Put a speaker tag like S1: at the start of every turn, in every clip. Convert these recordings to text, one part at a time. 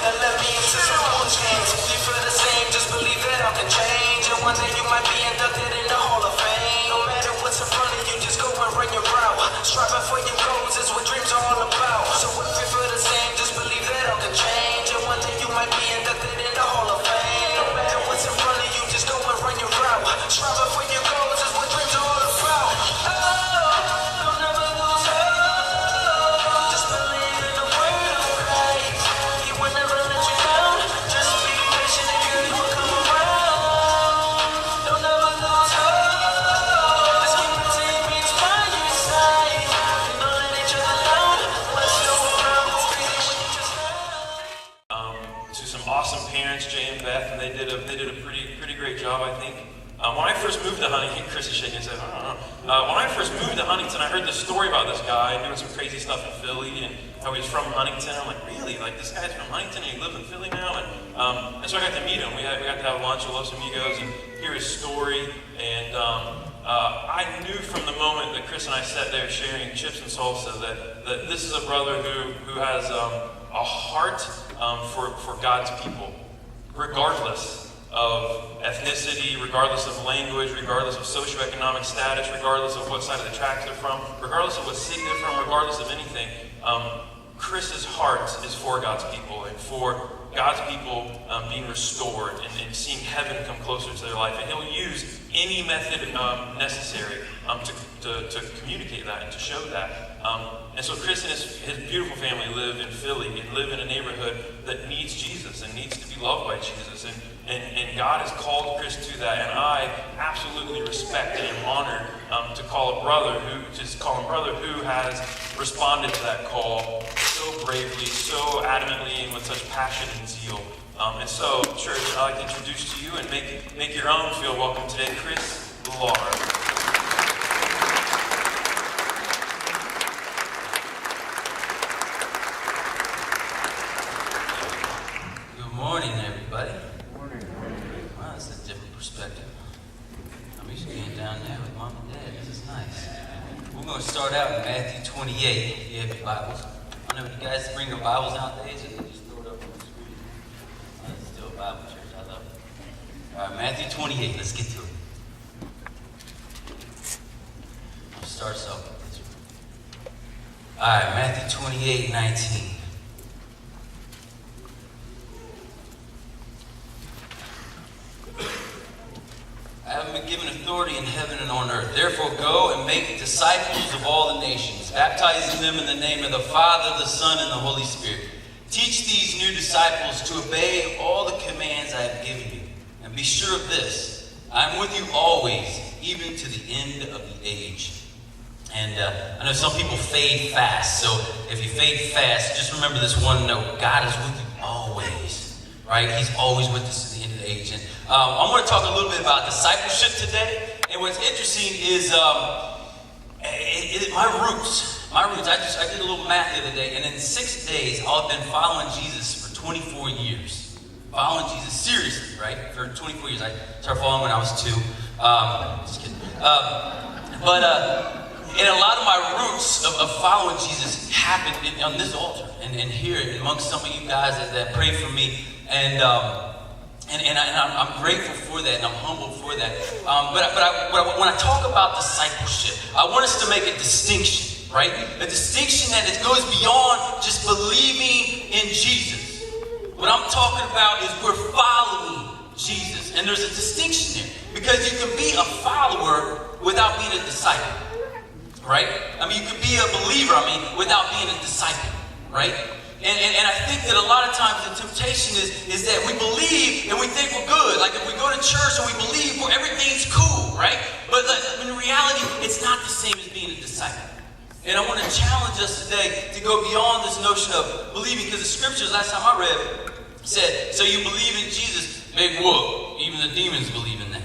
S1: that led me into some cool chains. If you feel the same, just believe that I can change. And one day you might be inducted in the Hall of Fame. No matter what's in front of you, just go and run your route. Striving for your goals is what dreams are all about. So if you feel the same, just believe that I can change. And one day you might be inducted in the Hall of Fame. No matter what's in front of you, just go and run your route. Striving for your goals is what dreams are all about. Oh, don't ever lose hope. Just believe in the word of Christ. He will never let you down. Just be patient and girl, you will come around. Don't ever lose hope. Let's keep the teammates by your side. And don't let each other down. Let's go around. It's crazy when you just
S2: To some awesome parents, Jay and Beth, and they did a pretty great job, I think. When I first moved to Huntington, Chris is shaking his head. When I first moved to Huntington, I heard the story about this guy doing some crazy stuff in Philly and how he was from Huntington. I'm like, really? Like, this guy's from Huntington and he lives in Philly now? And so I got to meet him. We got to have lunch at Los Amigos and hear his story. And I knew from the moment that Chris and I sat there sharing chips and salsa that this is a brother who has a heart for God's people, regardless of ethnicity, regardless of language, regardless of socioeconomic status, regardless of what side of the tracks they're from, regardless of what city they're from, regardless of anything. Chris's heart is for God's people and for God's people being restored and seeing heaven come closer to their life. And he'll use any method necessary to communicate that and to show that. And so Chris and his beautiful family live in Philly and live in a neighborhood that needs Jesus and needs to be loved by Jesus. And God has called Chris to that, and I absolutely respect and am honored to call him brother who has responded to that call so bravely, so adamantly, and with such passion and zeal. And so, church, I'd like to introduce to you and make your own feel welcome today, Chris Lahr.
S3: Good morning, everybody. Wow, that's a different perspective. I'm used to being down there with mom and dad. This is nice. We're going to start out in Matthew 28, if you have your Bibles. I don't know if you guys bring your Bibles nowadays, or they just throw it up on the screen. It's still a Bible church. I love it. All right, Matthew 28. Let's get to it. I'll start us off with this one. All right, Matthew 28:19. I have been given authority in heaven and on earth. Therefore go and make disciples of all the nations, baptizing them in the name of the Father, the Son, and the Holy Spirit. Teach these new disciples to obey all the commands I have given you. And be sure of this, I am with you always, even to the end of the age. And I know some people fade fast, so if you fade fast, just remember this one note. God is with you always, right? He's always with us to the end of the age. And I'm going to talk a little bit about discipleship today. And what's interesting is my roots. I did a little math the other day, and in 6 days, I've been following Jesus for 24 years. Following Jesus seriously, right? For 24 years. I started following when I was 2. Just kidding. And a lot of my roots of following Jesus happened on this altar and here amongst some of you guys that prayed for me. And I'm grateful for that, and I'm humbled for that. But when I talk about discipleship, I want us to make a distinction, right? A distinction that it goes beyond just believing in Jesus. What I'm talking about is we're following Jesus, and there's a distinction there because you can be a follower without being a disciple, right? I mean, you can be a believer, without being a disciple, right? And I think that a lot of times the temptation is that we believe and we think we're good. Like if we go to church and we believe everything's cool, right? But in reality, it's not the same as being a disciple. And I want to challenge us today to go beyond this notion of believing, because the scriptures, last time I read, said, so you believe in Jesus, big whoop, even the demons believe in that.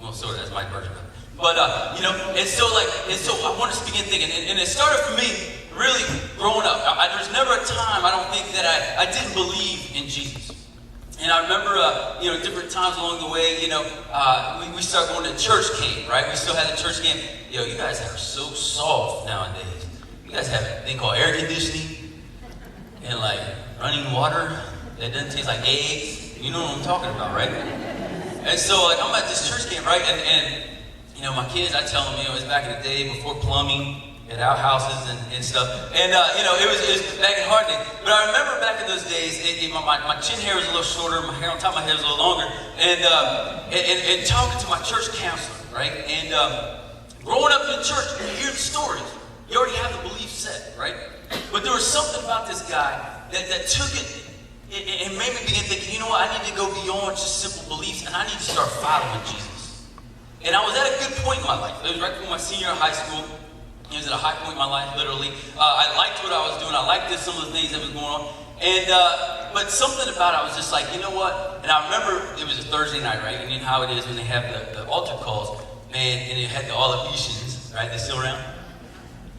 S3: Well, sort of, that's my version of it. But, and so I want us to begin thinking, and it started for me really growing up. There's never a time, I don't think, that I didn't believe in Jesus. And I remember, different times along the way, we started going to church camp, right? We still had the church camp. You guys are so soft nowadays. You guys have a thing called air conditioning and like running water. that doesn't taste like eggs. You know what I'm talking about, right? And so like I'm at this church camp, right? And you know, my kids, I tell them, you know, it was back in the day before plumbing at our houses and stuff. And you know, it was back in hard days. But I remember back in those days, my chin hair was a little shorter, my hair on top of my head was a little longer. And talking to my church counselor, right? And growing up in church, you hear the stories. You already have the belief set, right? But there was something about this guy that took it and made me begin thinking, you know what, I need to go beyond just simple beliefs and I need to start following Jesus. And I was at a good point in my life. It was right before my senior year of high school. It was at a high point in my life, literally. I liked what I was doing. I liked some of the things that was going on. And but something about it, I was just like, you know what? And I remember it was a Thursday night, right? And you know how it is when they have the altar calls, man, and it had the all Ephesians, right? They're still around?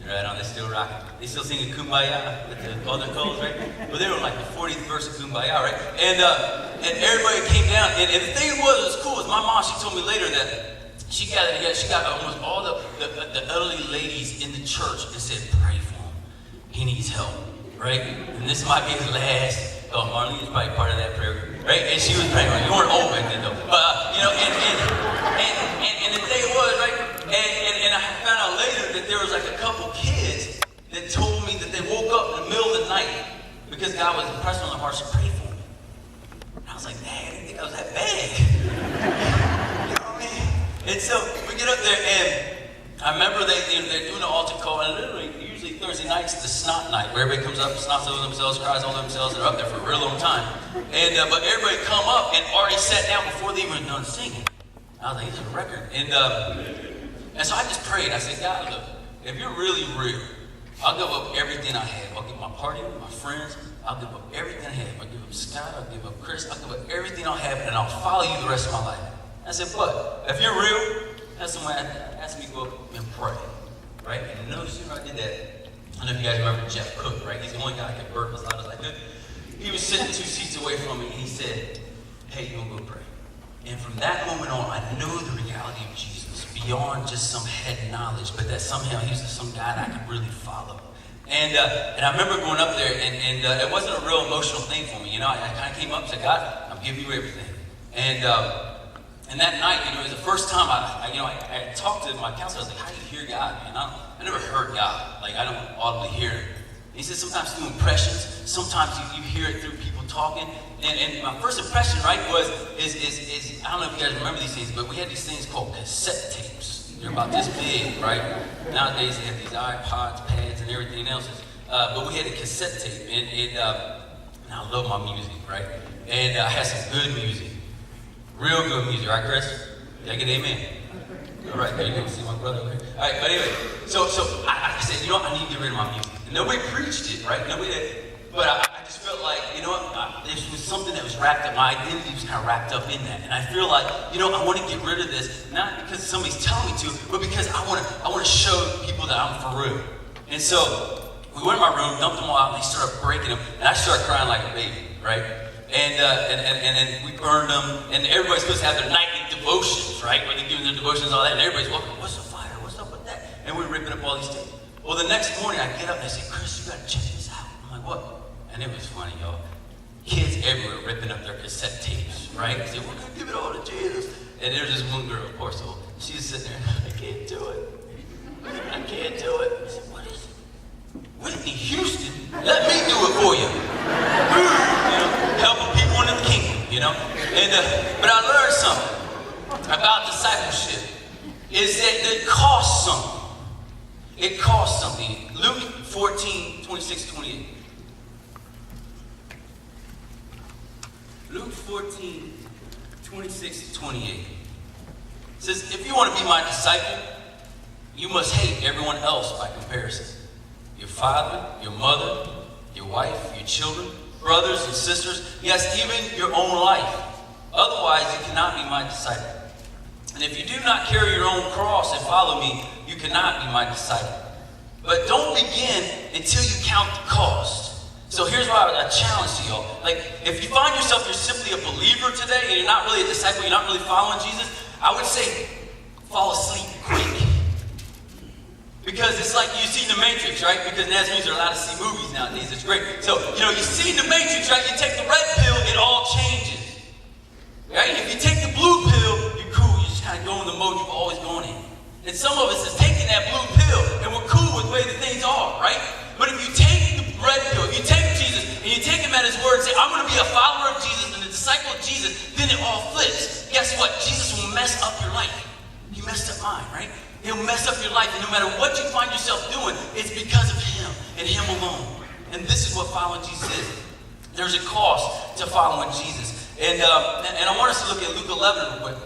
S3: Right on, they're still rocking. They still singing Kumbaya with the altar calls, right? Well, they were like the 40th verse of Kumbaya, right? And everybody came down. And the thing was cool is my mom, she told me later that she gathered together, she got almost all the elderly ladies in the church and said, pray for him. He needs help, right? And this might be his last. Oh, Marlene is probably part of that prayer group, right? And she was praying. You weren't old back then, though. But, you know, and the thing was, right? And I found out later that there was like a couple kids that told me that they woke up in the middle of the night because God was impressed on their hearts to pray for me. And I was like, man, I didn't think I was that bad. You know what I mean? And so we get up there, and I remember they're doing the altar call, and literally, usually Thursday nights, the snot night, where everybody comes up, snots over themselves, cries over themselves, they're up there for a real long time. And but everybody come up and already sat down before they even done singing. I was like, this is a record. And so I just prayed. I said, God, look, if you're really real, I'll give up everything I have. I'll give my party, my friends. I'll give up everything I have. I'll give up Scott. I'll give up Chris. I'll give up everything I'll have, and I'll follow you the rest of my life. I said, but if you're real, that's someone asked me to go up and pray, right? And no sooner I did that, I don't know if you guys remember Jeff Cook, right? He's the only guy that could burp as loud as I could. He was sitting 2 seats away from me, and he said, hey, you want to go pray? And from that moment on, I knew the reality of Jesus beyond just some head knowledge, but that somehow he was some guy that I could really follow. And I remember going up there, and it wasn't a real emotional thing for me. You know, I kind of came up and said, God, I'm giving you everything. And that night, you know, it was the first time I talked to my counselor. I was like, how do you hear God, man? I never heard God. Like, I don't audibly hear him. He said sometimes through impressions, sometimes you hear it through people talking. And my first impression, right, is I don't know if you guys remember these things, but we had these things called cassette tapes. They're about this big, right? Nowadays they have these iPods, pads, and everything else. But we had a cassette tape, and I love my music, right? And I had some good music, real good music, right, Chris? Did I get an amen? All right, there you go. See my brother over here. All right, but anyway, so I said, you know what? I need to get rid of my music. And nobody preached it, right? Nobody did. But I just felt like, you know what? This was something that was wrapped up. My identity was kind of wrapped up in that. And I feel like, you know, I want to get rid of this, not because somebody's telling me to, but because I want to show people that I'm for real. And so we went in my room, dumped them all out, and they started breaking them. And I started crying like a baby, right? And we burned them, and everybody's supposed to have their nightly devotions, right? Where they're giving their devotions and all that, and everybody's walking, what's the fire? What's up with that? And we're ripping up all these things. Well, the next morning I get up and I say, Chris, you gotta check this out. I'm like, what? And it was funny, y'all. Kids everywhere ripping up their cassette tapes, right? They said, we're gonna give it all to Jesus. And there's this one girl, of course, so she's sitting there, I can't do it. I can't do it. I said, what is it? Whitney Houston, let me do it for you. You know, helping people into the kingdom, you know? And but I learned something about discipleship, is that it costs something. It costs something. Luke 14, 26, 28. Luke 14, 26 to 28. It says, if you want to be my disciple, you must hate everyone else by comparison. Your father, your mother, your wife, your children, brothers and sisters, yes, even your own life. Otherwise, you cannot be my disciple. And if you do not carry your own cross and follow me, you cannot be my disciple. But don't begin until you count the cost. So here's why I challenge to y'all. Like, if you find yourself you're simply a believer today and you're not really a disciple, you're not really following Jesus, I would say fall asleep quick. Because it's like you see The Matrix, right? Because Nazarenes are allowed to see movies nowadays. It's great. So, you know, you see The Matrix, right? You take the red pill, Right? If you take the blue pill, you're cool. You just kind of go in the mode you've always gone in. And some of us is taking that blue pill, and we're cool with the way that things are, right? But if you take the red pill, if you take Jesus, and you take him at his word and say, I'm going to be a follower of Jesus and a disciple of Jesus, then it all flips. Guess what? Jesus will mess up your life. He messed up mine, right? He'll mess up your life, and no matter what you find yourself doing, it's because of him and him alone. And this is what following Jesus is. There's a cost to following Jesus. And I want us to look at Luke 11 real quick.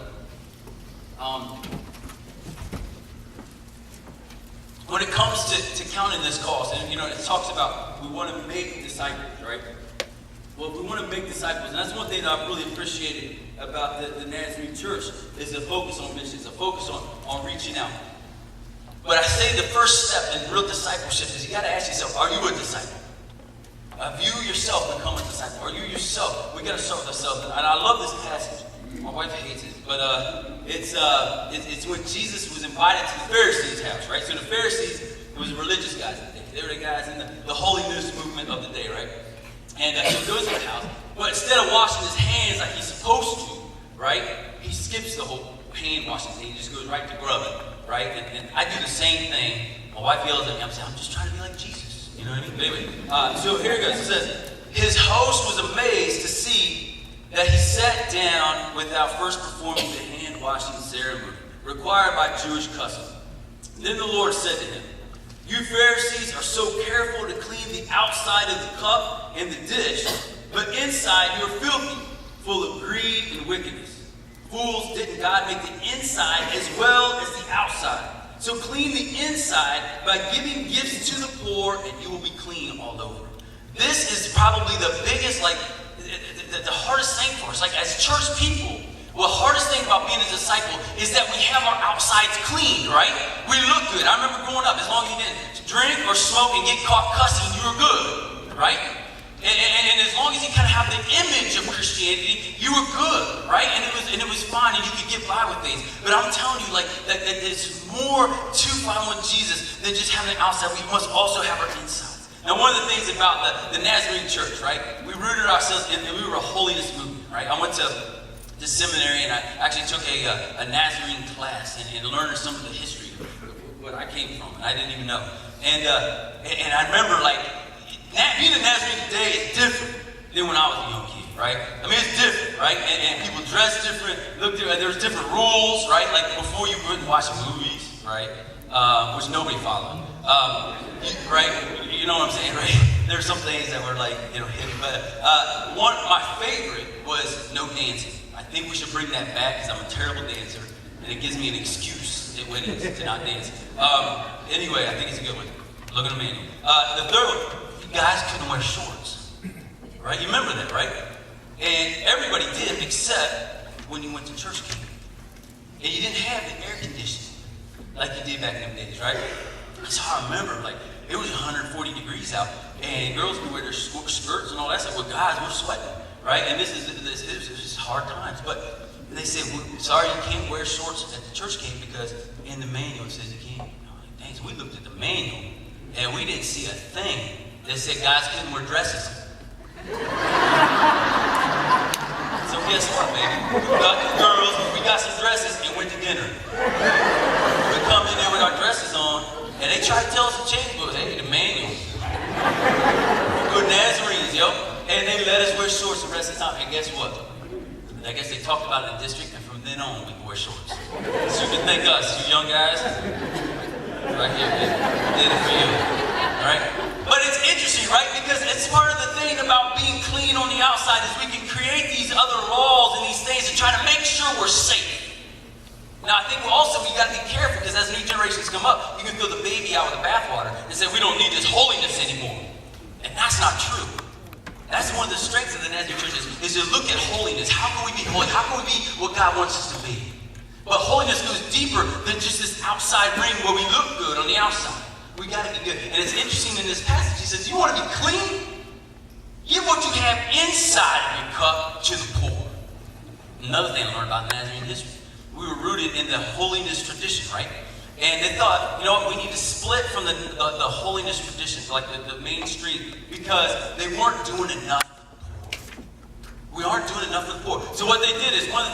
S3: When it comes to counting this cost, and it talks about we want to make disciples, right? Well, we want to make disciples, and that's one thing that I've really appreciated about the Nazarene church is the focus on missions, a focus on reaching out. But I say the first step in real discipleship is you got to ask yourself, are you a disciple? Have you yourself become a disciple? Are you yourself? We got to start with ourselves. And I love this passage. My wife hates it, but it's when Jesus was invited to the Pharisees' house, right? So the Pharisees, it was religious guys. They were the guys in the holiness movement of the day, right? And so he goes to the house, but instead of washing his hands like he's supposed to, right? He skips the whole hand washing thing. He just goes right to grubbing, right? And I do the same thing. My wife yells at me. I'm saying, I'm just trying to be like Jesus. You know what I mean? But anyway, so here it goes. It says, his host was amazed to see that he sat down without first performing the hand-washing ceremony required by Jewish custom. Then the Lord said to him, you Pharisees are so careful to clean the outside of the cup and the dish, but inside you're filthy, full of greed and wickedness. Fools, didn't God make the inside as well as the outside? So clean the inside by giving gifts to the poor, and you will be clean all over. This is probably the biggest, the hardest thing for us. Like as church people, the hardest thing about being a disciple is that we have our outsides clean, right? We look good. I remember growing up, as long as you didn't drink or smoke and get caught cussing, you were good, right? And as long as you kind of have the image of Christianity, you were good, right? And it was fine, and you could get by with things. But I'm telling you, that there's more to following Jesus than just having an outside. We must also have our insides. Now, one of the things about the Nazarene church, right? We rooted ourselves in, and we were a holiness movement, right? I went to the seminary, and I actually took a Nazarene class and learned some of the history of what I came from, and I didn't even know. And I remember, being a Nazarene today is different than when I was a young kid, right? I mean, it's different, right? And people dress different, look different. There's different rules, right? Like before you couldn't watch movies, right? Which nobody followed, right? You know what I'm saying, right? There's some things that were hidden, but my favorite was no dancing. I think we should bring that back because I'm a terrible dancer, and it gives me an excuse to not dance. Anyway, I think it's a good one. Look at the manual. The third one. Guys couldn't wear shorts, right? You remember that, right? And everybody did except when you went to church camp. And you didn't have the air conditioning like you did back in them days, right? That's how I remember, it was 140 degrees out, and girls could wear their skirts and all that stuff. Well, guys were sweating, right? And this is hard times. But they said, well, sorry, you can't wear shorts at the church camp because in the manual it says you can't. Dang, so we looked at the manual, and we didn't see a thing. They said guys couldn't wear dresses. So guess what, baby? We got the girls, we got some dresses, and went to dinner. We come in there with our dresses on, and they try to tell us to change books. Hey, the manual. Good Nazarenes, yo. And they let us wear shorts the rest of the time. And guess what? I guess they talked about it in the district, and from then on, we can wear shorts. So you can thank us, you young guys. Right here, baby. We did it for you. All right? But it's interesting, right? Because it's part of the thing about being clean on the outside is we can create these other laws and these things to try to make sure we're safe. Now, I think we got to be careful because as new generations come up, you can throw the baby out with the bathwater and say we don't need this holiness anymore. And that's not true. That's one of the strengths of the Nazarene church is to look at holiness. How can we be holy? How can we be what God wants us to be? But holiness goes deeper than just this outside ring where we look good on the outside. We got to be good. And it's interesting in this passage, he says, you want to be clean? Give what you have inside of your cup to the poor. Another thing I learned about Nazarene history, we were rooted in the holiness tradition, right? And they thought, we need to split from the holiness tradition, like the mainstream, because they weren't doing enough. We aren't doing enough for the poor. So what they did is, one of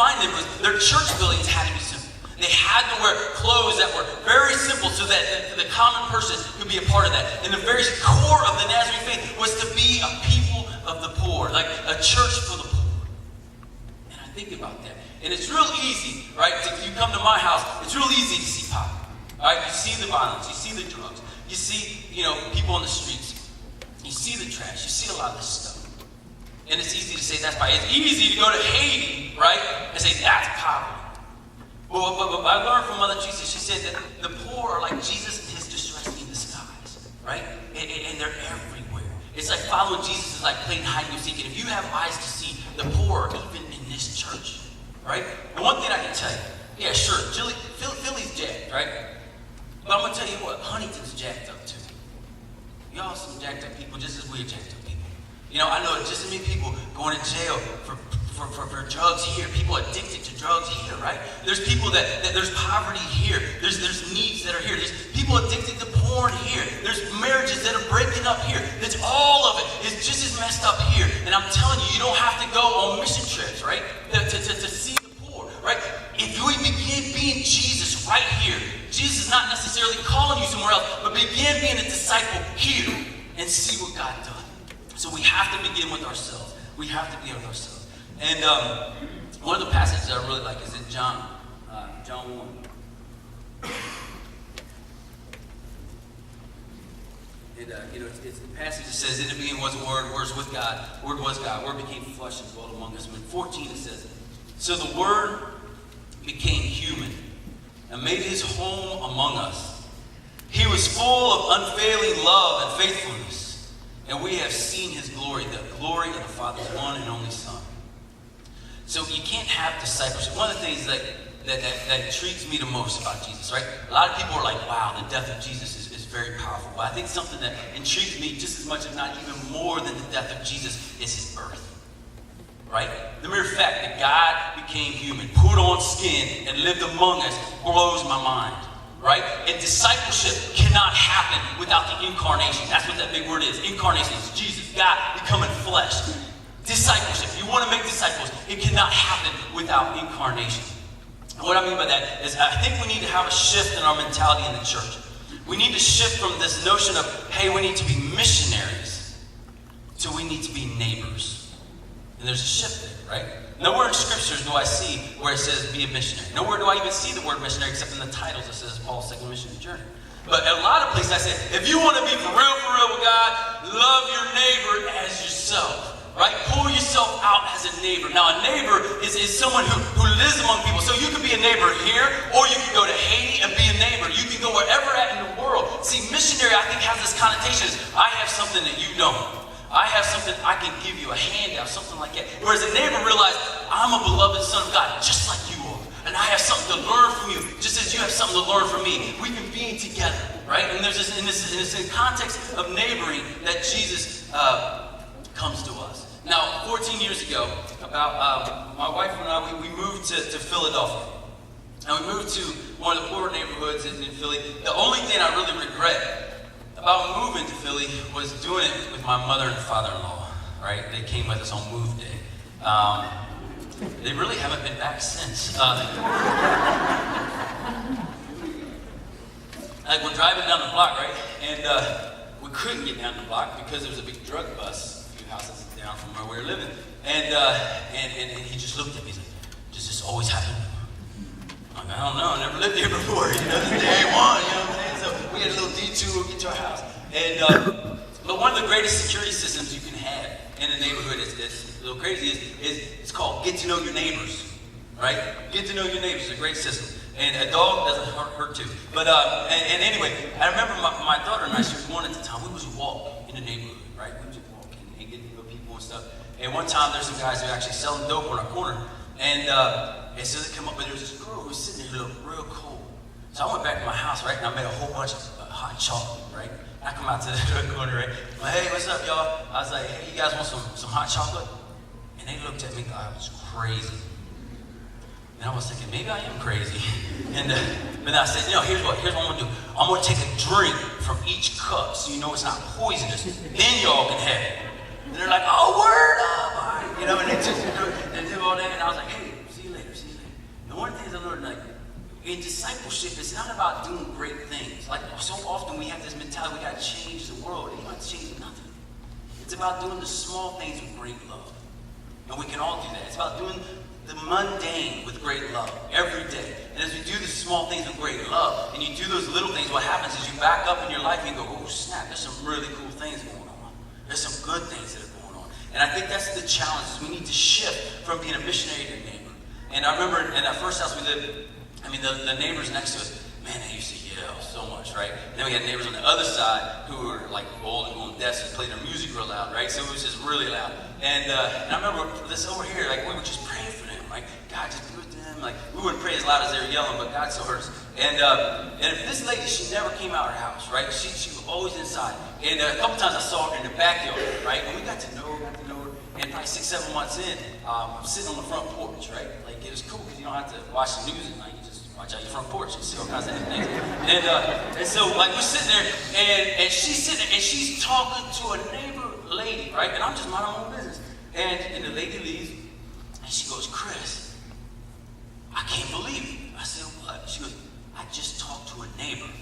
S3: define them was their church buildings had to be simple. They had to wear clothes that were very simple so that the common person could be a part of that. And the very core of the Nazarene faith was to be a people of the poor, like a church for the poor. And I think about that. And it's real easy, right? If you come to my house, it's real easy to see poverty. Right? You see the violence, you see the drugs, you see, people on the streets. You see the trash, you see a lot of this stuff. And it's easy to say that's poverty. It's easy to go to Haiti, right? And say that's poverty. But I learned from Mother Teresa, she said that the poor are like Jesus in his distress in disguise, right? And they're everywhere. It's like following Jesus is like playing hide and seek. And if you have eyes to see the poor, even in this church, right? The one thing I can tell you, yeah, sure, Philly's jacked, right? But I'm going to tell you what, Huntington's jacked up too. Y'all some jacked up people just as we're jacked up people. I know just as many people going to jail for drugs here, people addicted to drugs here, right? There's people that there's poverty here. There's needs that are here. There's people addicted to porn here. There's marriages that are breaking up here. It's all of it is just as messed up here. And I'm telling you, you don't have to go on mission trips, right? To see the poor, right? If we begin being Jesus right here, Jesus is not necessarily calling you somewhere else, but begin being a disciple here and see what God does. So we have to begin with ourselves. We have to begin with ourselves. And one of the passages I really like is in John 1. It's the passage that says, "In the beginning was the Word, Word was with God, Word was God, Word became flesh and dwelt among us." And in 14 it says, "So the Word became human and made his home among us. He was full of unfailing love and faithfulness, and we have seen his glory, the glory of the Father's one and only Son." So you can't have discipleship. One of the things that intrigues me the most about Jesus, right? A lot of people are like, wow, the death of Jesus is very powerful. But I think something that intrigues me just as much, if not even more than the death of Jesus, is his birth. Right? The mere fact that God became human, put on skin, and lived among us blows my mind. Right? And discipleship cannot happen without the incarnation. That's what that big word is. Incarnation is Jesus, God becoming flesh. Discipleship, if you want to make disciples, it cannot happen without incarnation. And what I mean by that is I think we need to have a shift in our mentality in the church. We need to shift from this notion of, hey, we need to be missionaries, to we need to be neighbors. And there's a shift there, right? Nowhere in scriptures do I see where it says be a missionary. Nowhere do I even see the word missionary except in the titles that says Paul's second missionary journey. But a lot of places I say, if you want to be for real with God, love your neighbor as yourself. Right? Pull yourself out as a neighbor. Now, a neighbor is someone who lives among people. So you could be a neighbor here, or you could go to Haiti and be a neighbor. You can go wherever at in the world. See, missionary, I think, has this connotation. I have something that you don't. I have something I can give you, a handout, something like that. Whereas a neighbor realizes, I'm a beloved son of God, just like you are. And I have something to learn from you, just as you have something to learn from me. We can be together, right? And there's this, in the context of neighboring that Jesus comes to us. Now, 14 years ago, my wife and I, we moved to Philadelphia. And we moved to one of the poorer neighborhoods in Philly. The only thing I really regret about moving to Philly was doing it with my mother and father-in-law, right? They came with us on move day. They really haven't been back since. Like, we're driving down the block, right? And we couldn't get down the block because there was a big drug bust a few houses down from where we were living. And he just looked at me. He's like, does this always happen? I'm like, I don't know. I never lived here before. This is day one. You know what I'm saying? So we had a little detour, get to our house. And but one of the greatest security systems you can have in a neighborhood is a little crazy. Is it's called get to know your neighbors. Right? Get to know your neighbors. It's a great system. And a dog doesn't hurt too. But and anyway, I remember my daughter and I, she was one at the time. We would walk in the neighborhood, right? We would just walk and get to know people and stuff. And one time there's some guys who are actually selling dope on a corner. And so they come up, but there was this girl who was sitting there looking real cold. So I went back to my house, right? And I made a whole bunch of hot chocolate, right? I come out to the corner, right? I'm like, hey, what's up, y'all? I was like, hey, you guys want some hot chocolate? And they looked at me like I was crazy. And I was thinking, maybe I am crazy. And but I said, here's what I'm gonna do. I'm gonna take a drink from each cup so you know it's not poisonous. Then y'all can have it. And they're like, oh, word up, all right. And they took and did all that. And I was like, hey, see you later. doing great things. Like, so often we have this mentality, we got to change the world. You don't have to change nothing. It's about doing the small things with great love. And we can all do that. It's about doing the mundane with great love every day. And as we do the small things with great love, and you do those little things, what happens is you back up in your life and you go, oh snap, there's some really cool things going on. There's some good things that are going on. And I think that's the challenge, is we need to shift from being a missionary to a neighbor. And I remember in that first house we lived, the neighbors next to us, man, they used to yell so much, right? And then we had neighbors on the other side who were like old and going deaf and played their music real loud, right? So it was just really loud. And I remember this over here, like we were just praying for them, like God just be with them. Like we wouldn't pray as loud as they were yelling, but God still heard us. And if this lady, she never came out of her house, right? She was always inside. And a couple times I saw her in the backyard, right? And we got to know her. And probably 6-7 months in, I'm sitting on the front porch, right? Like it was cool because you don't have to watch the news at night. You just watch out your front porch and see all kinds of things. And so like we're sitting there, and she's sitting there, and she's talking to a neighbor lady, right? And I'm just minding my own business. And the lady leaves, and she goes, Chris, I can't believe it. I said, what? She goes, I just talked to a neighbor.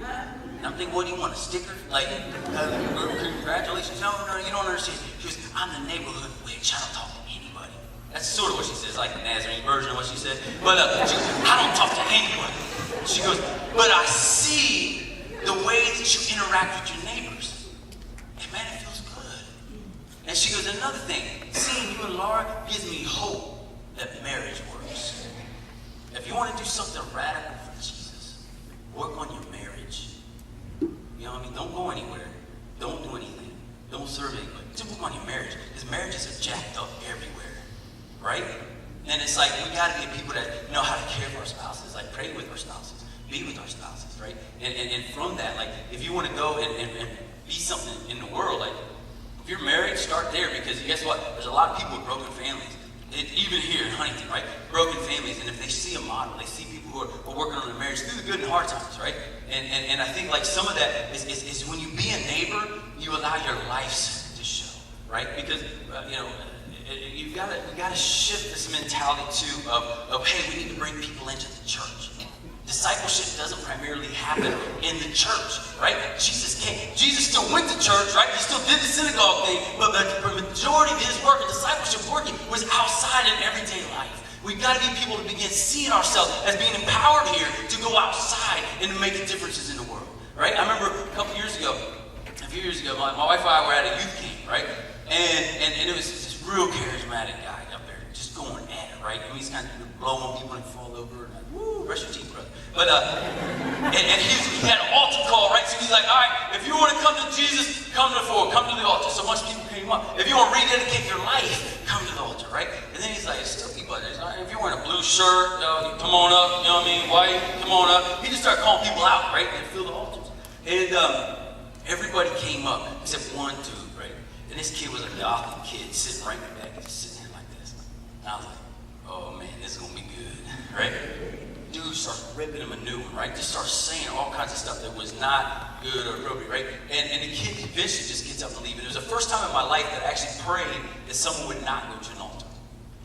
S3: And I'm thinking, what do you want, a sticker? Like, congratulations. No, you don't understand. She goes, I'm the neighborhood witch. I don't talk to anybody. That's sort of what she says, like the Nazarene version of what she said. But she goes, I don't talk to anybody. She goes, but I see the way that you interact with your neighbors. And man, it feels good. And she goes, another thing, seeing you and Lahr gives me hope that marriage works. If you want to do something radical for Jesus, work on your marriage. You know what I mean? Don't go anywhere. Don't do anything. Don't serve anybody. Just work on your marriage. Because marriages are jacked up everywhere. Right? And it's like, we got to be people that know how to care for our spouses. Like, pray with our spouses. Be with our spouses, right? And from that, like, if you want to go and be something in the world, like, if you're married, start there. Because guess what? There's a lot of people with broken families. Even here in Huntington, right? Broken families. And if they see a model, they see people who are working on their marriage through the good and hard times, right? And I think like some of that is when you be a neighbor, you allow your lives to show, right? Because we gotta shift this mentality too of hey, we need to bring people into the church. Discipleship doesn't primarily happen in the church, right? Jesus still went to church, right? He still did the synagogue thing, but the majority of his work and discipleship working was outside in everyday life. We've got to be people to begin seeing ourselves as being empowered here to go outside and to make differences in the world, right? I remember a few years ago, my wife and I were at a youth camp, right? And it was this real charismatic guy up there, just going at it, right? I mean, he's kind of blowing people and fall over, and like, woo, brush your teeth, brother. But and he had an altar call, right? So he's like, all right, if you want to come to Jesus, come to the fore, come to the altar. So much people came up. If you want to rededicate your life, come to the altar, right? And then he's like, still people, if you're wearing a blue shirt, come on up, you know what I mean? White, come on up. He just started calling people out, right? And fill the altars. And everybody came up except one dude, right? And this kid was a gothic kid sitting right in the back, just sitting there like this. And I was like, oh man, this is gonna be good, right? Dude starts ripping him a new one, right? Just starts saying all kinds of stuff that was not good or appropriate, right? And the kid eventually just gets up and leaves. And it was the first time in my life that I actually prayed that someone would not go to an altar.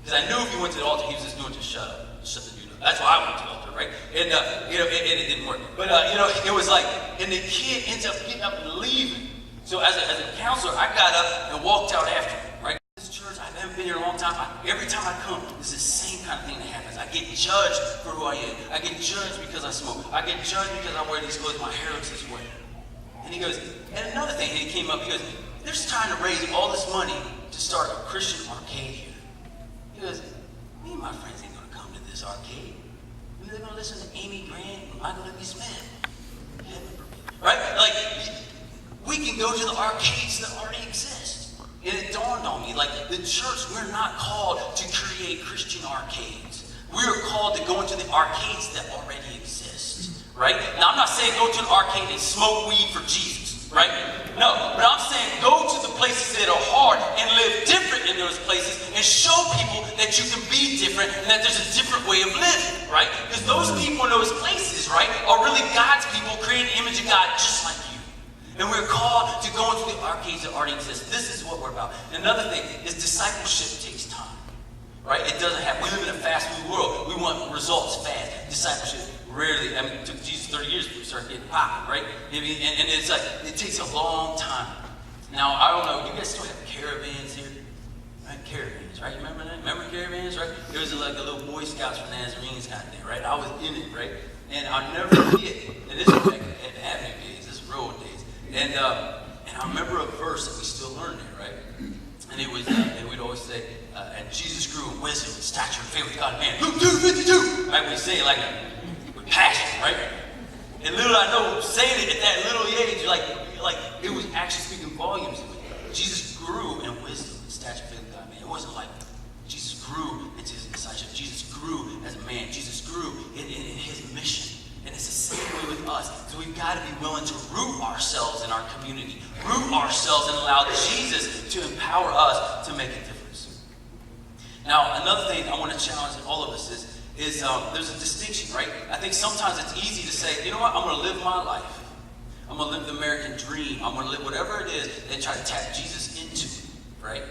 S3: Because I knew if he went to the altar, he was just doing to shut up, shut the dude up. That's why I went to the altar, right? And it didn't work. But it was like, and the kid ends up getting up and leaving. So as a counselor, I got up and walked out after him, right? This church, I haven't been here a long time. Every time I come, it's the same kind of thing that happens. I get judged for who I am. I get judged because I smoke. I get judged because I wear these clothes. My hair looks this way. And he goes, and another thing, he came up, he goes, there's trying to raise all this money to start a Christian arcade here. He goes, me and my friends ain't gonna come to this arcade. They're gonna listen to Amy Grant and Michael W. Smith. Right? Like, we can go to the arcades that already exist. And it dawned on me, like, the church, we're not called to create Christian arcades. We're called to go into the arcades that already exist. Right? Now, I'm not saying go to an arcade and smoke weed for Jesus. Right? No, but I'm saying go to the places that are hard and live different in those places and show people that you can be different and that there's a different way of living, right? Because those people in those places, right, are really God's people creating the image of God just like you. And we're called to go into the arcades that already exist. This is what we're about. And another thing is discipleship takes time, right? It doesn't happen. We live in a fast food world. We want results fast. Discipleship rarely, I mean, it took Jesus 30 years to start getting popped, right? I mean, and it's like, it takes a long time. Now, I don't know, you guys still have caravans here? Right? Caravans, right? Remember that? Remember caravans, right? It was like a little Boy Scouts for Nazarenes kind of thing, right? I was in it, right? And I'll never forget, and this was back in the Avenue days, this is road days. And I remember a verse that we still learn there, right? And it was, and we'd always say, and Jesus grew in wisdom and stature and favor with God and man. Luke 2:52, right? We say it like with passion, right? And little I know, saying it at that little age, like it was actually speaking volumes. Jesus grew in wisdom and stature and favor with God and man. It wasn't like Jesus grew into his discipleship. Jesus grew as a man. Jesus grew in his mission. And it's the same way with us. So we've got to be willing to root ourselves in our community, root ourselves and allow Jesus to empower us to make a difference. Now, another thing I want to challenge all of us is there's a distinction, right? I think sometimes it's easy to say, you know what, I'm going to live my life. I'm going to live the American dream. I'm going to live whatever it is and try to tap Jesus into it, right?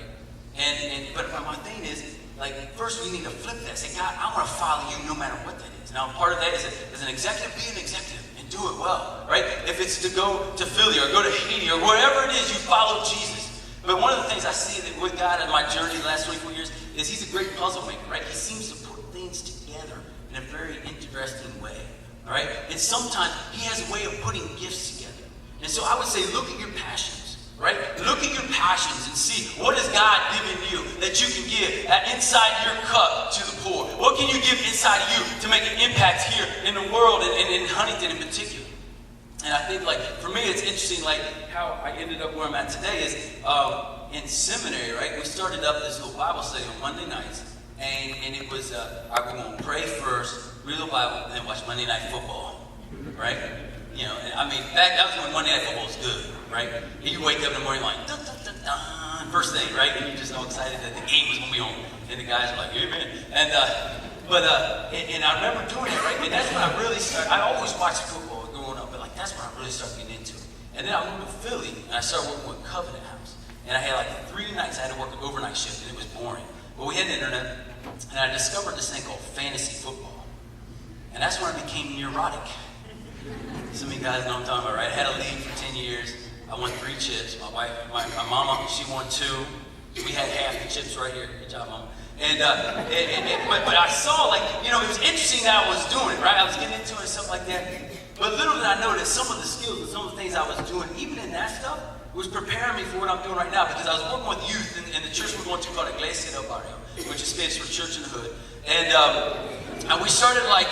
S3: But my thing is, like, first we need to flip that. Say, God, I want to follow you no matter what that is. Now, part of that is as an executive, be an executive and do it well, right? If it's to go to Philly or go to Haiti or wherever it is, you follow Jesus. But one of the things I see that with God in my journey the last 24 years is he's a great puzzle maker, right? He seems to put things together in a very interesting way, right? And sometimes he has a way of putting gifts together. And so I would say, look at your passions. Right? Look at your passions and see what has God given you that you can give inside your cup to the poor. What can you give inside of you to make an impact here in the world and in Huntington in particular? And I think, like, for me, it's interesting, like, how I ended up where I'm at today is in seminary, right? We started up this little Bible study on Monday nights, and it was, I was going to pray first, read the Bible, and then watch Monday Night Football, right? You know, I mean, that was when Monday Night Football was good, right? And you wake up in the morning like, dun, dun, dun, dun, first thing, right? And you're just all excited that the game was going to be on. And the guys are like, amen. And I remember doing it, right? And that's when I really started. I always watched football growing up, but like that's when I really started getting into it. And then I moved to Philly, and I started working with Covenant House. And I had like 3 nights I had to work an overnight shift, and it was boring. But we had the internet, and I discovered this thing called fantasy football. And that's when I became neurotic. Some of you guys know what I'm talking about, right? I had a league for 10 years. I won 3 chips. My wife, my mama, she won 2. We had half the chips right here. Good job, mama. But I saw, like, you know, it was interesting that I was doing it, right? I was getting into it and stuff like that. But little did I know that some of the skills and some of the things I was doing, even in that stuff, was preparing me for what I'm doing right now. Because I was working with youth in the church we're going to called Iglesia del Barrio, which is Spanish for church in the hood. And we started like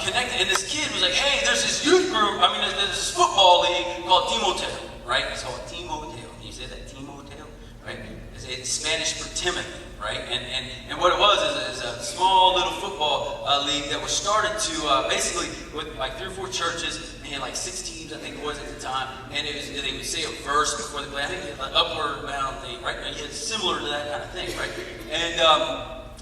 S3: connecting, and this kid was like, hey, there's this youth group, there's this football league called TimoTeo, right? It's called TimoTeo. Can you say that? TimoTeo, right? It's Spanish for Timothy, right? And what it was is a small little football league that was started to basically with like 3 or 4 churches. They had like 6 teams, I think it was at the time, and they would say a verse before they play. I think it had an upward bound thing, right? It's similar to that kind of thing, right? And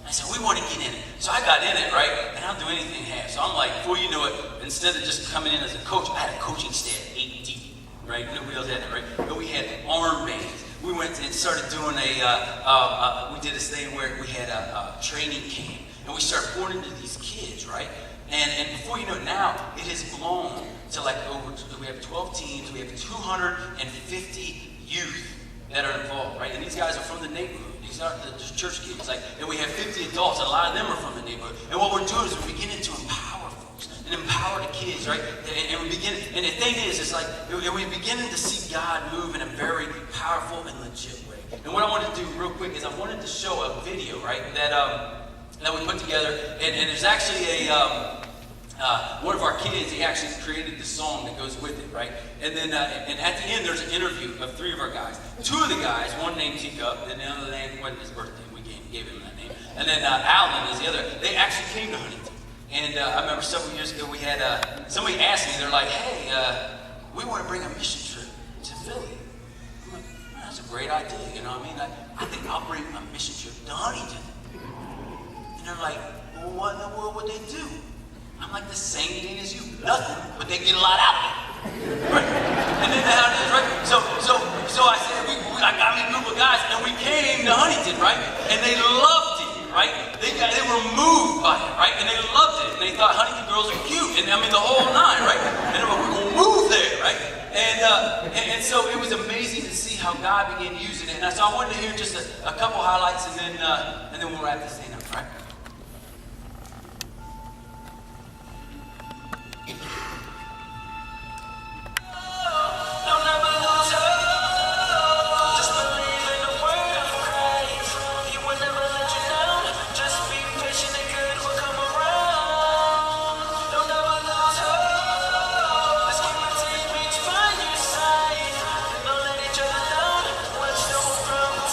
S3: I said, we want to get in it. So I got in it, right? And I'll do anything half. So I'm like, before you know it, instead of just coming in as a coach, I had a coaching staff 8 deep, right? Nobody else had that, right? But we had armbands. We went and started doing we did this thing where we had a training camp. And we started pouring into these kids, right? And before you know it, now it has blown to like we have 12 teams, we have 250 youth that are involved, right? And these guys are from the neighborhood. These aren't just church kids. Like, and we have 50 adults, and a lot of them are from the neighborhood. And what we're doing is we're beginning to empower folks and empower the kids, right? And we begin. And the thing is, it's like we're beginning to see God move in a very powerful and legit way. And what I wanted to do real quick is I wanted to show a video, right? That we put together, and there's actually one of our kids, he actually created the song that goes with it, right? And then and at the end, there's an interview of 3 of our guys. 2 of the guys, one named Teacup, and the other name wasn't his birthday. We gave him that name. And then Alan is the other. They actually came to Huntington. And I remember several years ago, we had somebody asked me, they're like, hey, we want to bring a mission trip to Philly. I'm like, that's a great idea, you know what I mean? I think I'll bring a mission trip to Huntington. And they're like, well, what in the world would they do? I'm like, the same thing as you, nothing, but they get a lot out of it, right? And then how it is, right? So I said, I got me a group of guys, and we came to Huntington, right? And they loved it, right? They were moved by it, right? And they loved it. And they thought Huntington girls are cute. And I mean, the whole nine, right? And they were like, we're going to move there, right? And so it was amazing to see how God began using it. And so I wanted to hear just a couple highlights, and then we'll wrap this thing up, right?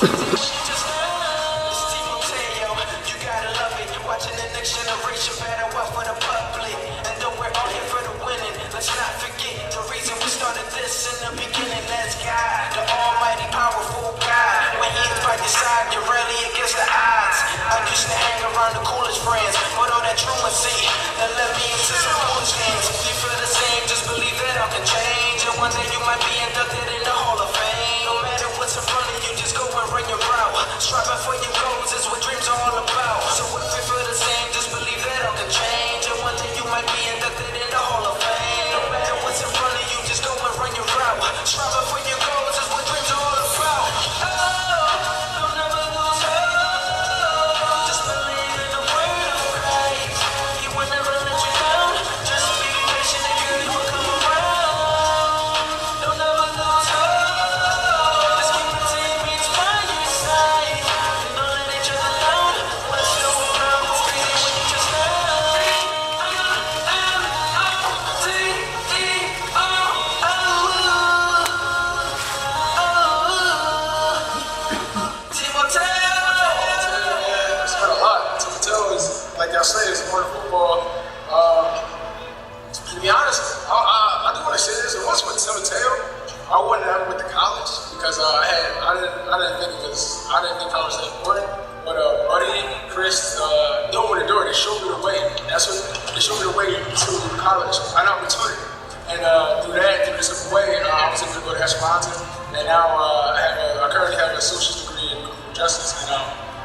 S1: It's TimoTeo, you gotta love it. Watching the next generation battle out for the public. And though we're all here for the winning, let's not forget the reason we started this in the beginning. That's God, the almighty, powerful God. When He's by your side, you're rarely against the odds. I used to hang around the coolest friends, but all that truancy that led me into some foolish hands. If you feel the same, just believe that all can change. And one day you might be inducted in the Hall of Fame. No matter what's in front of you, just go and run your route. Striving for your goals is what dreams are all about. So if you feel the same, just believe that all can change. And one day you might be inducted in the Hall of Fame. No matter what's in front of you, just go and run your route. Striving for your goals is what dreams are all about. Oh, don't ever lose hope. Just believe in the word of Christ. He will never let you down. Just be patient and good will come around. Don't ever lose hope. Let's keep the teammates by your side. And don't let each other down. What's no problem? It's crazy when you just know.
S4: It's been a lot. TimoTeo is, like y'all say, it's more than football. To be honest, I do want to say this. It was with TimoTeo. I wouldn't have went to college because I didn't think college was that important. But Buddy, Chris, they opened the door. They showed me the way. They showed me the way to college, an opportunity. And through this way, I was able to go to Esperanza. And now I currently have an associate's degree in criminal justice. And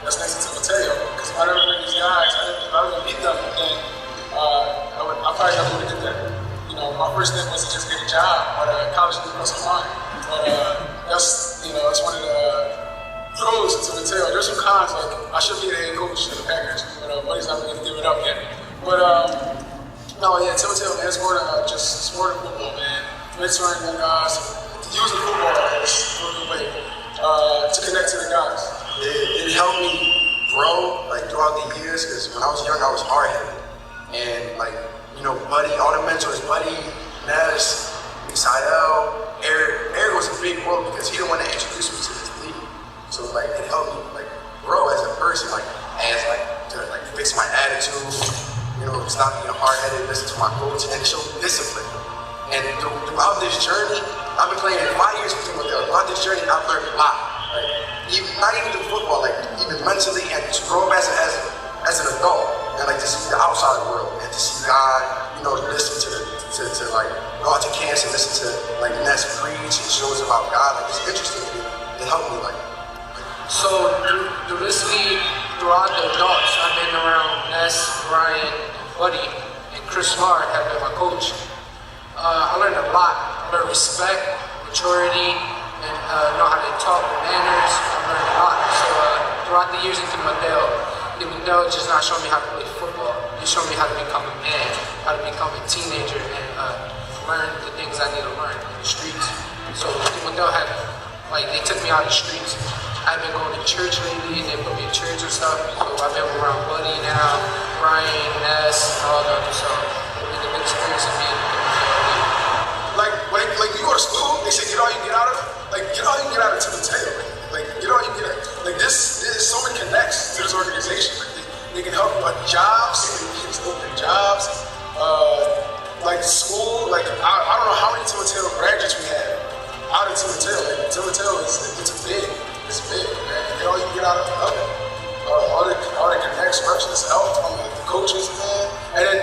S4: that's next to TimoTeo. Because if I never met these guys, if I didn't meet them, then I probably never would have did that. You know, my first step was to just get a job, but college didn't cross my mind. But that's one of the pros of TimoTeo. There's some cons, like I should be the head coach of the Packers, but Buddy's not going to give it up yet. But no, yeah, TimoTeo, man, it's more than just sport and football, man. Mentoring the guys, using football as a good way to connect to the guys.
S5: It helped me grow like throughout the years because when I was young, I was hard-headed. And like, you know, Buddy, all the mentors, Buddy, Ness, Misael, Eric was a big role because he the one that introduced me to this league. So like, it helped me like grow as a person, like to fix my attitude, you know, stop being hard-headed, listen to my coach, and show discipline. And throughout this journey, I've been playing 5 years with TimoTeo. Throughout this journey, I've learned a lot. Like, not even through football, like even mentally, and to grow up as an adult, and like to see the outside world, and to see God, you know, listen to like go out to camps and listen to like Ness preach and shows about God. Like it's interesting to me. It helped me like.
S6: So through this league, throughout the adults, I've been around Ness, Brian, Buddy, and Chris Lahr have been my coach. I learned a lot. I learned respect, maturity, and know how to talk, manners. I learned a lot. So throughout the years in TimoTeo just not showing me how to play football. He showed me how to become a man, how to become a teenager, and learn the things I need to learn in the streets. So TimoTeo had, like, they took me out of the streets. I've been going to church lately, and they put me in church and stuff. So I've been around Buddy now, Brian, Ness, and all of them. So it's been a good experience of being in TimoTeo.
S4: Like you go to school, they say get all you can get out of it. Like get all you can get out of TimoTeo. Like get all you can get out. Like there's so many connects to this organization. Like they can help you with jobs, they can open jobs. Like school, like I don't know how many TimoTeo graduates we have out of TimoTeo. Like TimoTeo it's big, man. Get all you can get out of it. All the connects, structures, help from the coaches, man. And then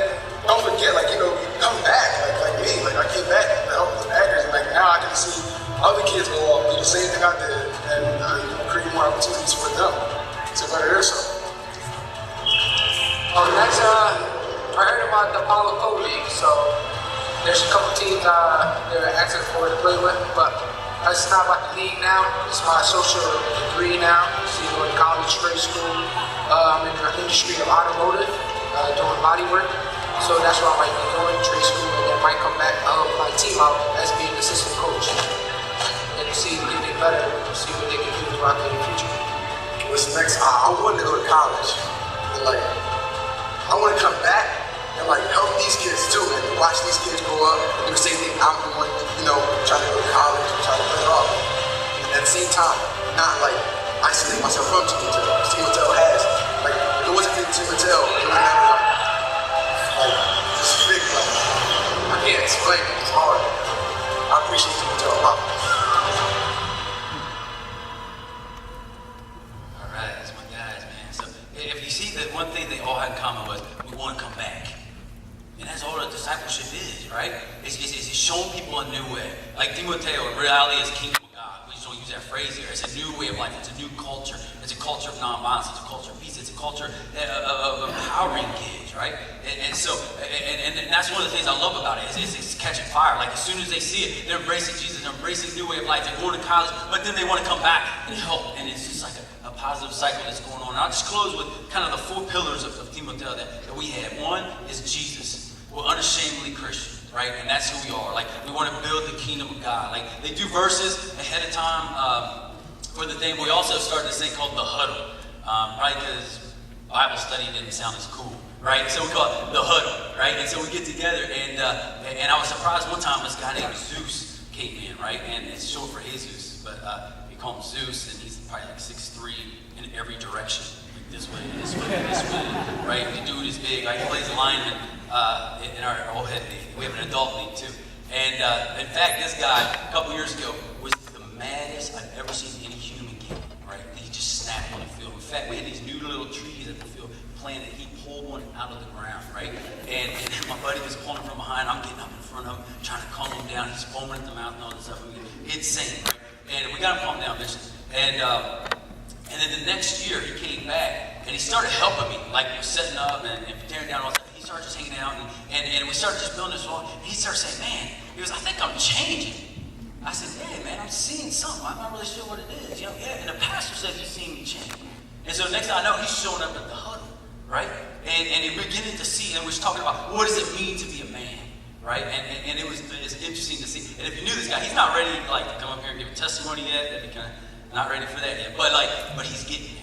S4: don't forget, like, you know, come back, like me. Like I came back to help the Packers, and like now I can see other kids go off, do the same thing I did, and create more opportunities for them to better themselves.
S6: Oh, next, I heard about the Apollo Code League, so there's a couple teams they're asking for to play with, but it's not about the league now. It's my social degree now. So you go to college, trade school. I'm in the industry of automotive, doing body work. So that's what I might be doing, trade school, and then might come back, help my team out as being an assistant coach. And to see if they get better, see what they can do throughout their future.
S5: What's next? I wanted to go to college. And like, I want to come back and like help these kids too, and watch these kids grow up and do the same thing I'm doing, you know, trying to go to college and try to play it off. And at the same time, not like isolate myself from TimoTeo. TimoTeo has, like, if it wasn't for TimoTeo, it would never, like, this big, like, I can't explain it, it's hard. I appreciate TimoTeo a lot.
S3: All right, that's my guys, man. So if you see that one thing they all had in common was we want to come back. And that's all that discipleship is, right? It's showing people a new way. Like TimoTeo, in reality, is kingdom of God. We just don't use that phrase here. It's a new way of life. It's a new culture. It's a culture of nonviolence. It's a culture of peace. It's a culture of empowering kids, right? And that's one of the things I love about it. It's catching fire. Like as soon as they see it, they're embracing Jesus. They're embracing a new way of life. They're going to college, but then they want to come back and help. And it's just like a positive cycle that's going on. And I'll just close with kind of the 4 pillars of TimoTeo that we have. One is Jesus. We're unashamedly Christian, right? And that's who we are. Like, we want to build the kingdom of God. Like, they do verses ahead of time for the thing. We also started this thing called the huddle, right? Because Bible study didn't sound as cool, right? So we call it the huddle, right? And so we get together, and I was surprised one time this guy named Zeus came in, right? And it's short for Jesus, but we call him Zeus, and he's probably like 6'3" in every direction. Like this way, this way, this way, right? The dude is big, right? He plays lineman. In our old head league. We have an adult league too. And in fact, this guy, a couple years ago, was the maddest I've ever seen any human get, right? He just snapped on the field. In fact, we had these new little trees at the field planted. He pulled one out of the ground, right? And my buddy was pulling from behind. I'm getting up in front of him, trying to calm him down. He's foaming at the mouth and all this stuff. Insane, right? And we got him calmed down, bitch. And then the next year, he came back, and he started helping me, like setting up and tearing down all that. He started just hanging out, and we started just building this wall. And he started saying, man, he goes, I think I'm changing. I said, yeah, man, I'm seeing something. I'm not really sure what it is. You know, yeah. And the pastor said he's seen me change. And so next thing I know, he's showing up at the huddle, right? And we're beginning to see, and we're talking about what does it mean to be a man, right? And it's interesting to see. And if you knew this guy, he's not ready like to come up here and give a testimony yet. That'd be kind of not ready for that yet. But he's getting there.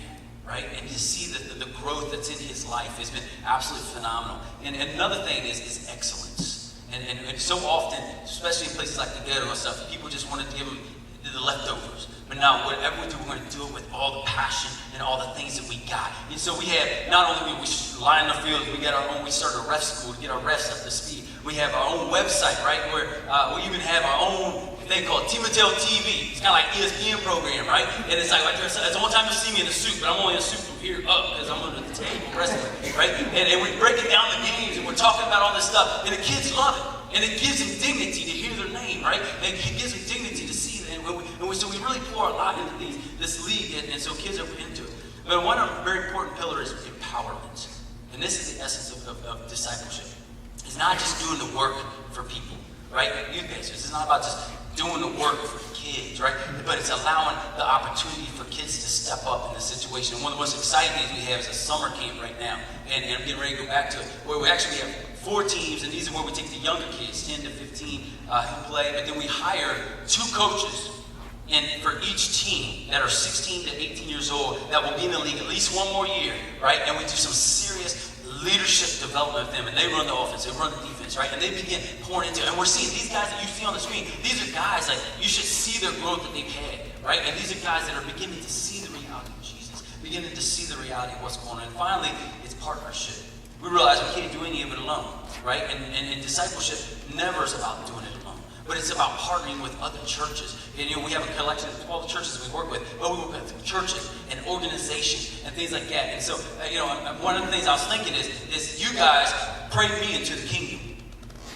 S3: Right? And to see the growth that's in his life has been absolutely phenomenal. And another thing is excellence. And so often, especially in places like the ghetto and stuff, people just want to give them the leftovers. But now, whatever we do, we're going to do it with all the passion and all the things that we got. And so we have, not only we line the field, we got our own, we started a ref school to get our refs up to speed. We have our own website, right? Where we even have our own thing called TimoTeo TV. It's kind of like ESPN program, right? And it's like it's the only time you see me in a suit, but I'm only in a suit from here up because I'm under the table wrestling, right? And we're breaking down the games and we're talking about all this stuff, and the kids love it. And it gives them dignity to hear their name, right? And it gives them dignity to see that. So we really pour a lot into this league, and so kids are into it. But one very important pillar is empowerment. And this is the essence of discipleship. It's not just doing the work for people, right? Youth pastors, it's not about just doing the work for kids, right? But it's allowing the opportunity for kids to step up in the situation. And one of the most exciting things we have is a summer camp right now. And I'm getting ready to go back to it, where we actually have 4 teams, and these are where we take the younger kids, 10 to 15, who play. But then we hire 2 coaches for each team that are 16 to 18 years old that will be in the league at least one more year, right? And we do some serious leadership development with them, and they run the offense, they run the defense, right? And they begin pouring into it. And we're seeing these guys that you see on the screen, these are guys like you should see their growth that they've had, right? And these are guys that are beginning to see the reality of Jesus, beginning to see the reality of what's going on. And finally, it's partnership. We realize we can't do any of it alone, right? And discipleship never is about doing it alone, but it's about partnering with other churches. And we have a collection of 12 churches we work with, but we work with churches and organizations and things like that. And so, one of the things I was thinking is you guys prayed me into the kingdom,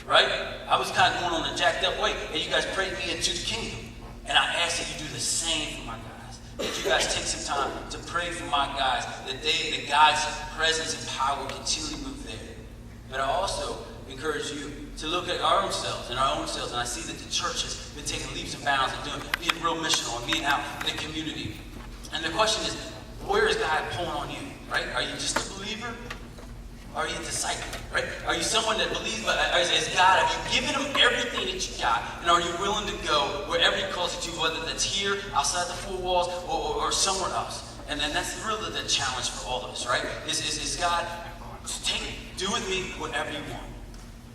S3: right? I was kind of going on a jacked up way, and you guys prayed me into the kingdom. And I ask that you do the same for my guys. that you guys take some time to pray for my guys, that God's presence and power will continually move there. But I also encourage you to look at our own selves, and I see that the church has been taking leaps and bounds and being real missional and being out in the community. And the question is, where is God pulling on you, right? Are you just a believer? Are you a disciple, right? Are you someone that believes, is God, have you given him everything that you got? And are you willing to go wherever he calls you to, whether that's here, outside the four walls, or somewhere else? And then that's really the challenge for all of us, right? Is God, do with me whatever you want.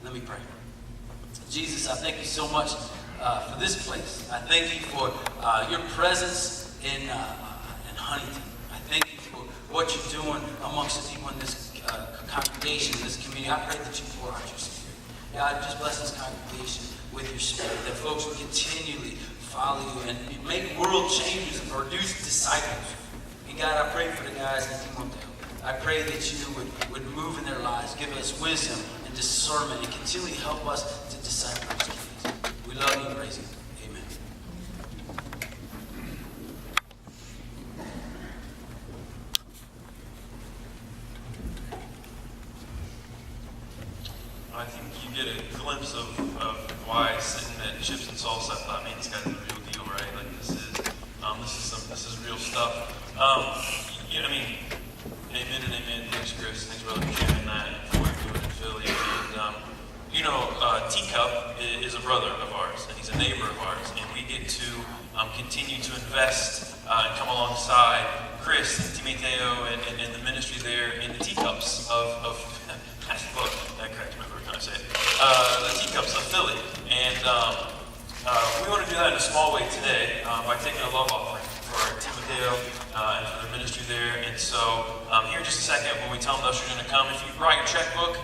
S3: Let me pray. Jesus, I thank you so much for this place. I thank you for your presence in Huntington. I thank you for what you're doing amongst the people in this congregation, in this community. I pray that you pour out your spirit. God, just bless this congregation with your spirit, that folks will continually follow you and make world changes and produce disciples. And God, I pray for the guys in TimoTeo. I pray that you would move in their lives, give us wisdom and discernment, and continually help us to disciple these kids. We love you and praise you. Amen.
S2: I think you get a glimpse of why sitting at Chips and Salsa, I thought, man, this guy's the real deal, right? Like this is real stuff. I mean, amen and amen. Thanks, Chris. Thanks, brother, for sharing that and for what you're doing in Philly. And Teacup is a brother of ours, and he's a neighbor of ours, and we get to continue to invest and come alongside Chris and TimoTeo and the ministry there in the teacups of that cracked me. What can I say? The teacups of Philly, and we want to do that in a small way today by taking a love offering for TimoTeo and for the ministry there. And so here in just a second, when we tell them the ushers are going to come, if you brought your checkbook,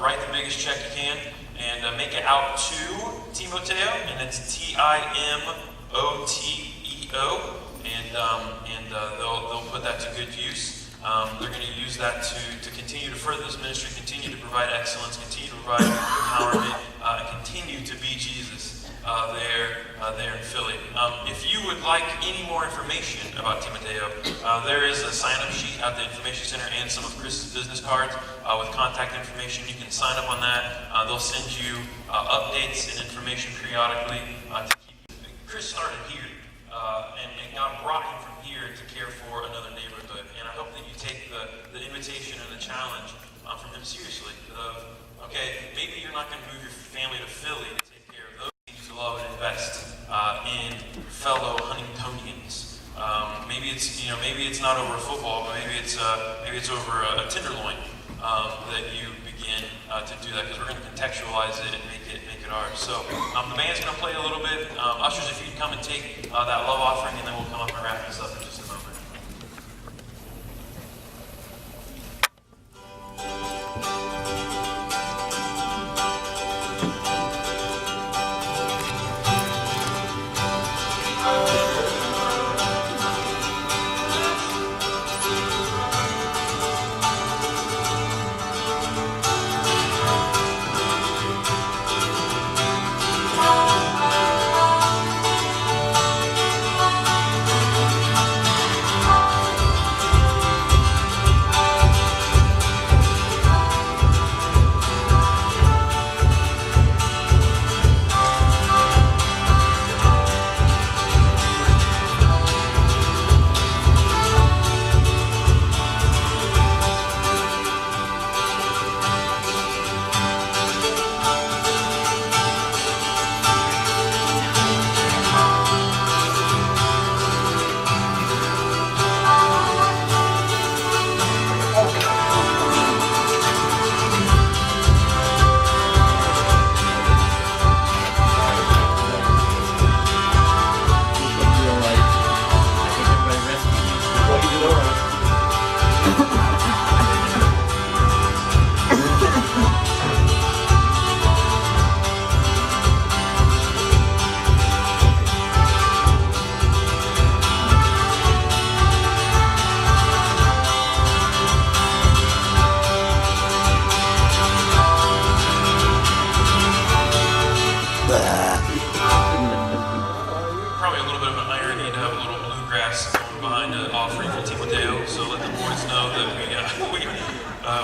S2: write the biggest check you can and make it out to TimoTeo, and it's TIMOTEO, and they'll put that to good use. They're going to use that to continue to further this ministry, continue to provide excellence, continue to provide empowerment, and continue to be Jesus there in Philly. If you would like any more information about TimoTeo, there is a sign-up sheet at the information center and some of Chris's business cards with contact information. You can sign up on that. They'll send you updates and information periodically to keep. Chris started here, and God brought him from here to care for another neighborhood. And I hope that you take the invitation and the challenge from him seriously. Okay, maybe you're not going to move your family to Philly to take care of those things you love and invest in fellow Huntingtonians. Maybe it's not over football, but maybe it's over a tenderloin that you begin to do that, because we're going to contextualize it and make it ours. So the band's going to play a little bit. Ushers, if you can come and take that love offering, and then we'll come up and wrap this up in just a moment.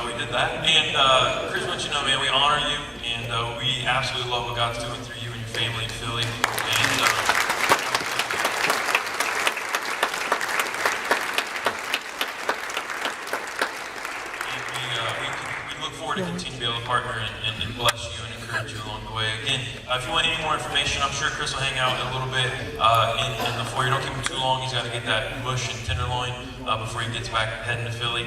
S2: we did that. And Chris, want you to know, man, we honor you, and we absolutely love what God's doing through you and your family in Philly. And we look forward to continue to be able to partner and bless you and encourage you along the way. Again, if you want any more information, I'm sure Chris will hang out a little bit in the foyer. Don't keep him too long. He's got to get that mush and tenderloin before he gets back heading to Philly.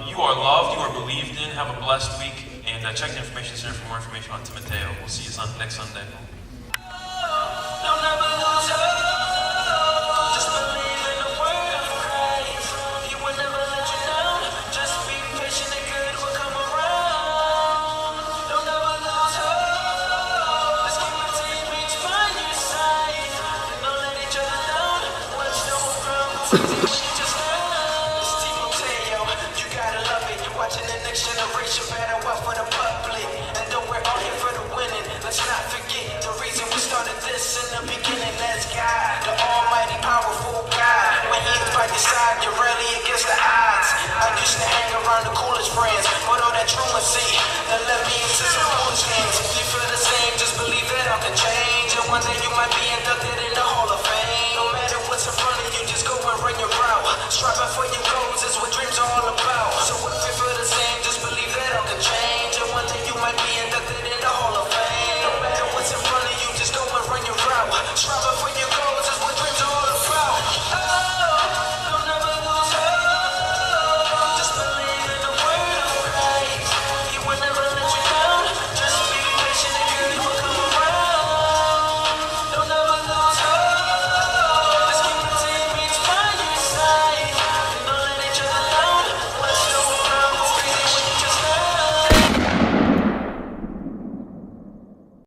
S2: You are loved. You are believed in. Have a blessed week. And check the information center for more information on TimoTeo. We'll see you next Sunday.